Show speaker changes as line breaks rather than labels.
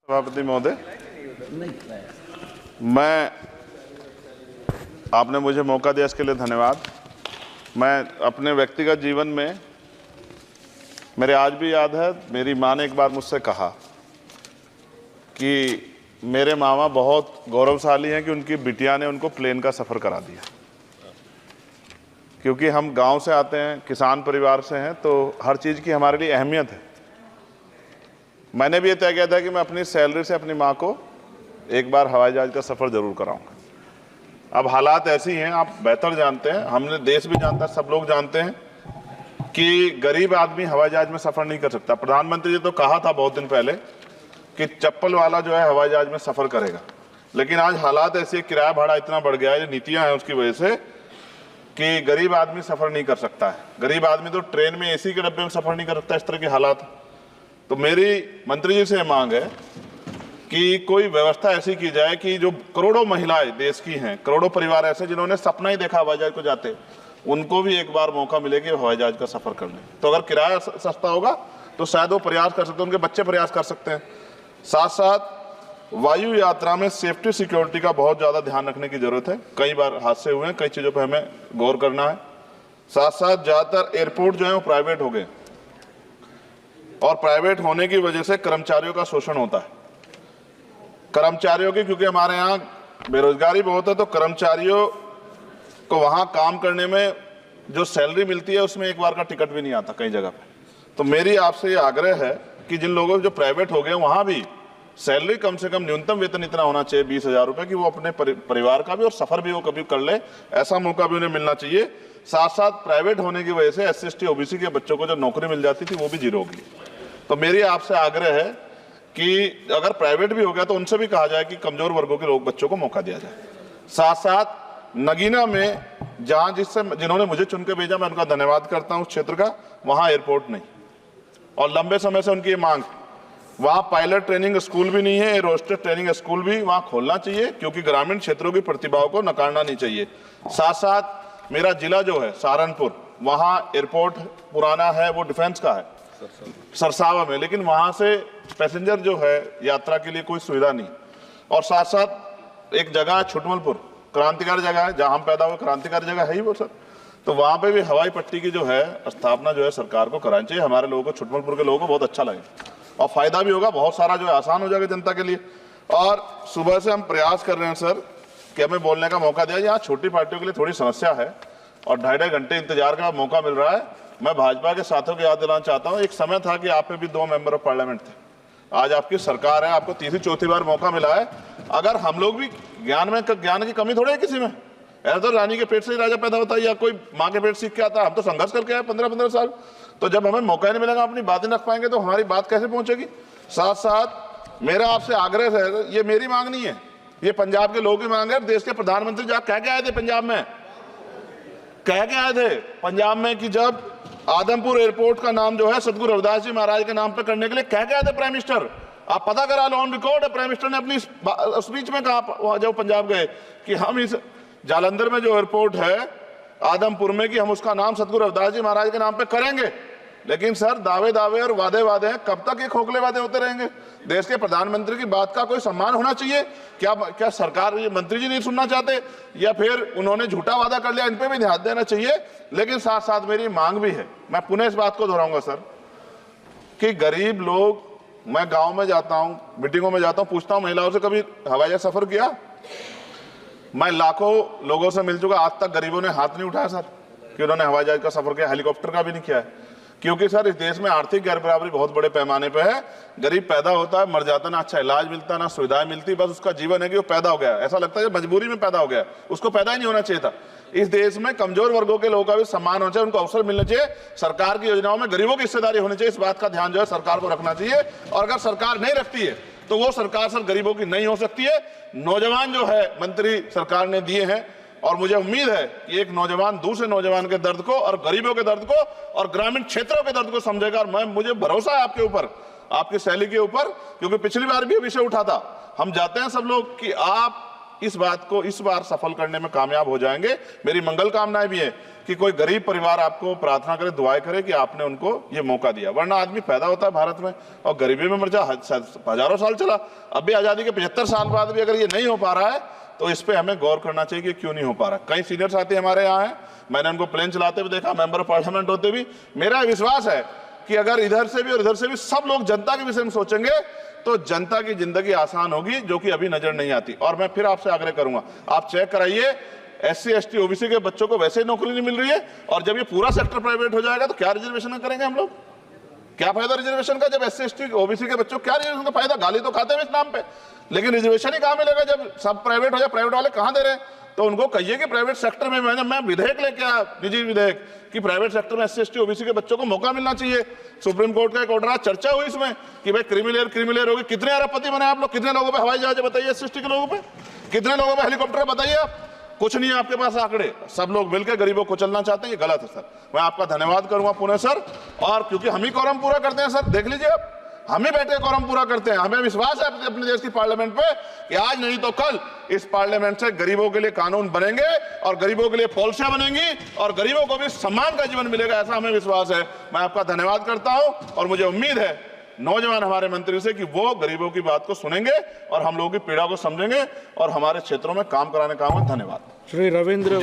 सभापति महोदय, मैं आपने मुझे मौका दिया इसके लिए धन्यवाद। मैं अपने व्यक्तिगत जीवन में मेरे आज भी याद है, मेरी माँ ने एक बार मुझसे कहा कि मेरे मामा बहुत गौरवशाली हैं कि उनकी बिटिया ने उनको प्लेन का सफ़र करा दिया। क्योंकि हम गांव से आते हैं, किसान परिवार से हैं, तो हर चीज़ की हमारे लिए अहमियत है। मैंने भी ये तय किया था कि मैं अपनी सैलरी से अपनी माँ को एक बार हवाई जहाज़ का सफ़र ज़रूर कराऊंगा। अब हालात ऐसी हैं, आप बेहतर जानते हैं, हमने देश भी जानता है, सब लोग जानते हैं कि गरीब आदमी हवाई जहाज़ में सफ़र नहीं कर सकता। प्रधानमंत्री जी तो कहा था बहुत दिन पहले कि चप्पल वाला जो है हवाई जहाज़ में सफ़र करेगा, लेकिन आज हालात ऐसे, किराया भाड़ा इतना बढ़ गया है, ये नीतियाँ हैं उसकी वजह से कि गरीब आदमी सफ़र नहीं कर सकता है। गरीब आदमी तो ट्रेन में एसी के डब्बे में सफ़र नहीं कर सकता, इस तरह के हालात। तो मेरी मंत्री जी से मांग है कि कोई व्यवस्था ऐसी की जाए कि जो करोड़ों महिलाएं देश की हैं, करोड़ों परिवार ऐसे जिन्होंने सपना ही देखा हवाई जहाज को जाते, उनको भी एक बार मौका मिले कि हवाई जहाज का सफ़र कर लें। तो अगर किराया सस्ता होगा तो शायद वो प्रयास कर सकते हैं, उनके बच्चे प्रयास कर सकते हैं। साथ साथ वायु यात्रा में सेफ्टी सिक्योरिटी का बहुत ज़्यादा ध्यान रखने की जरूरत है। कई बार हादसे हुए हैं, कई चीज़ों पर हमें गौर करना है। साथ साथ ज़्यादातर एयरपोर्ट जो है वो प्राइवेट हो गए और प्राइवेट होने की वजह से कर्मचारियों का शोषण होता है। कर्मचारियों की, क्योंकि हमारे यहाँ बेरोजगारी बहुत है, तो कर्मचारियों को वहाँ काम करने में जो सैलरी मिलती है उसमें एक बार का टिकट भी नहीं आता कई जगह पे। तो मेरी आपसे ये आग्रह है कि जिन लोगों जो प्राइवेट हो गए वहाँ भी सैलरी कम से कम न्यूनतम वेतन इतना होना चाहिए 20,000 रुपये कि वो अपने परिवार का भी और सफ़र भी वो कभी कर ले, ऐसा मौका भी उन्हें मिलना चाहिए। साथ साथ प्राइवेट होने की वजह से SC/ST OBC के बच्चों को जो नौकरी मिल जाती थी वो भी जीरो होगी। तो मेरी आपसे आग्रह है कि अगर प्राइवेट भी हो गया तो उनसे भी कहा जाए कि कमजोर वर्गों के लोग बच्चों को मौका दिया जाए। साथ साथ नगीना में जहाँ जिन्होंने मुझे चुन के भेजा, मैं उनका धन्यवाद करता हूँ उस क्षेत्र का, वहाँ एयरपोर्ट नहीं और लंबे समय से उनकी मांग, वहाँ पायलट ट्रेनिंग स्कूल भी नहीं है, एरोस्टेस ट्रेनिंग स्कूल भी वहाँ खोलना चाहिए, क्योंकि ग्रामीण क्षेत्रों की प्रतिभाओं को नकारना नहीं चाहिए। साथ साथ मेरा जिला जो है सहारनपुर, वहाँ एयरपोर्ट पुराना है, वो डिफेंस का है सरसावा में, लेकिन वहाँ से पैसेंजर जो है यात्रा के लिए कोई सुविधा नहीं। और साथ साथ एक जगह है छुटमलपुर, क्रांतिकारी जगह है, जहाँ हम पैदा हुए, क्रांतिकारी जगह है ही वो सर। तो वहाँ पे भी हवाई पट्टी की जो है स्थापना जो है सरकार को करानी चाहिए। हमारे लोगों को, छुटमलपुर के लोगों को बहुत अच्छा लगे और फायदा भी होगा, बहुत सारा जो है आसान हो जाएगा जनता के लिए। और सुबह से हम प्रयास कर रहे हैं सर कि हमें बोलने का मौका दिया। यहाँ छोटी पार्टियों के लिए थोड़ी समस्या है और 2.5 घंटे इंतजार का मौका मिल रहा है। मैं भाजपा के साथियों को याद दिलाना चाहता हूँ, एक समय था कि आप में भी 2 मेंबर ऑफ पार्लियामेंट थे। आज आपकी सरकार है, आपको तीसरी चौथी बार मौका मिला है। अगर हम लोग भी ज्ञान की कमी थोड़ी है किसी में, ऐसा तो रानी के पेट से ही राजा पैदा होता है या कोई माँ के पेट सीख के आता है। हम तो संघर्ष करके आए 15-15 साल। तो जब हमें मौका नहीं मिलेगा, अपनी बातें रख पाएंगे तो हमारी बात कैसे पहुंचेगी। साथ साथ मेरा आपसे आग्रह है, ये मेरी मांग नहीं है, ये पंजाब के लोगों की मांग है। देश के प्रधानमंत्री जहाँ कह के आए थे पंजाब में, कह के आए थे पंजाब में कि जब आदमपुर एयरपोर्ट का नाम जो है सतगुरु रविदास जी महाराज के नाम पे करने के लिए कह के आए थे प्राइम मिनिस्टर। आप पता करा लो, ऑन रिकॉर्ड है, प्राइम मिनिस्टर ने अपनी स्पीच में कहा जब पंजाब गए कि हम इस जालंधर में जो एयरपोर्ट है आदमपुर में, कि हम उसका नाम सतगुरु रविदास जी महाराज के नाम पे करेंगे। लेकिन सर दावे और वादे हैं, कब तक ये खोखले वादे होते रहेंगे। देश के प्रधानमंत्री की बात का कोई सम्मान होना चाहिए। क्या सरकार, ये मंत्री जी नहीं सुनना चाहते या फिर उन्होंने झूठा वादा कर लिया, इन पे भी ध्यान देना चाहिए। लेकिन साथ साथ मेरी मांग भी है, मैं पुनः इस बात को दोहराऊंगा सर, कि गरीब लोग, मैं गाँव में जाता हूँ, मीटिंगों में जाता हूँ, पूछता हूँ महिलाओं से कभी हवाई जहाज सफर किया। मैं लाखों लोगों से मिल चुका, आज तक गरीबों ने हाथ नहीं उठाया सर कि उन्होंने हवाई जहाज का सफर किया, हेलीकॉप्टर का भी नहीं किया है। क्योंकि सर इस देश में आर्थिक गैर बराबरी बहुत बड़े पैमाने पे है। गरीब पैदा होता है, मर जाता, ना अच्छा इलाज मिलता, ना सुविधाएं मिलती, बस उसका जीवन है कि वो पैदा हो गया, ऐसा लगता है मजबूरी में पैदा हो गया, उसको पैदा ही नहीं होना चाहिए था। इस देश में कमजोर वर्गों के लोगों का भी सम्मान होना चाहिए, उनको अवसर मिलना चाहिए। सरकार की योजनाओं में गरीबों की हिस्सेदारी होनी चाहिए, इस बात का ध्यान जो है सरकार को रखना चाहिए। और अगर सरकार नहीं रखती है तो वो सरकार सर गरीबों की नहीं हो सकती है। नौजवान जो है मंत्री सरकार ने दिए हैं और मुझे उम्मीद है कि एक नौजवान दूसरे नौजवान के दर्द को और गरीबों के दर्द को और ग्रामीण क्षेत्रों के दर्द को समझेगा। और मुझे भरोसा है आपके ऊपर, आपकी शैली के ऊपर, क्योंकि पिछली बार भी विषय उठा था। हम जाते हैं सब लोग कि आप इस बात को इस बार सफल करने में कामयाब हो जाएंगे। मेरी मंगल कामनाएं भी है कि कोई गरीब परिवार आपको प्रार्थना करे, दुआएं करे कि आपने उनको ये मौका दिया। वरना आदमी पैदा होता है भारत में और गरीबी में मर जा, हजारों साल चला, अब भी आज़ादी के 75 साल बाद भी अगर ये नहीं हो पा रहा है तो इस पे हमें गौर करना चाहिए कि क्यों नहीं हो पा रहा। कई सीनियर साथी हमारे यहाँ हैं, मैंने उनको प्लेन चलाते हुए देखा, मेंबर ऑफ पार्लियामेंट होते भी। मेरा विश्वास है कि अगर इधर से भी और इधर से भी सब लोग जनता के विषय में सोचेंगे तो जनता की जिंदगी आसान होगी, जो कि अभी नजर नहीं आती। और मैं फिर आपसे आग्रह करूंगा, आप चेक कराइए, SC ST OBC के बच्चों को वैसे ही नौकरी नहीं मिल रही है, और जब ये पूरा सेक्टर प्राइवेट हो जाएगा तो क्या रिजर्वेशन करेंगे हम लोग? क्या फायदा रिजर्वेशन का? जब SC ST OBC के बच्चों क्या रिजर्वेशन का फायदा? गाली तो खाते हैं इस नाम पे, लेकिन रिजर्वेशन ही कहां मिलेगा जब सब प्राइवेट हो जाए? प्राइवेट वाले कहां दे रहे हैं? तो उनको कहिए कि प्राइवेट सेक्टर में मैं विधेयक लेके आया, निजी विधेयक, कि प्राइवेट सेक्टर में SC ST OBC के बच्चों को मौका मिलना चाहिए। सुप्रीम कोर्ट का एक ऑर्डर आज चर्चा हुई इसमें कि भाई क्रिमिलेयर होगी। कितने अरबपति बने आप लोग? कितने लोगों पे हवाई जहाज बताइए? SC ST के लोगों पे कितने लोगों पे हेलीकॉप्टर बताइए? आप कुछ नहीं है आपके पास आंकड़े। सब लोग मिलकर गरीबों को चलना चाहते हैं, ये गलत है सर। मैं आपका धन्यवाद करूंगा पुणे सर, और क्योंकि हम ही कोरम पूरा करते हैं सर, देख लीजिए आप, हम ही बैठे कोरम पूरा करते हैं। हमें विश्वास है अपने देश की पार्लियामेंट पे कि आज नहीं तो कल इस पार्लियामेंट से गरीबों के लिए कानून बनेंगे और गरीबों के लिए पॉलिसियां बनेंगी और गरीबों को भी सम्मान का जीवन मिलेगा, ऐसा हमें विश्वास है। मैं आपका धन्यवाद करता हूं और मुझे उम्मीद है नौजवान हमारे मंत्री से कि वो गरीबों की बात को सुनेंगे और हम लोगों की पीड़ा को समझेंगे और हमारे क्षेत्रों में काम कराने का। धन्यवाद।
श्री रविंद्र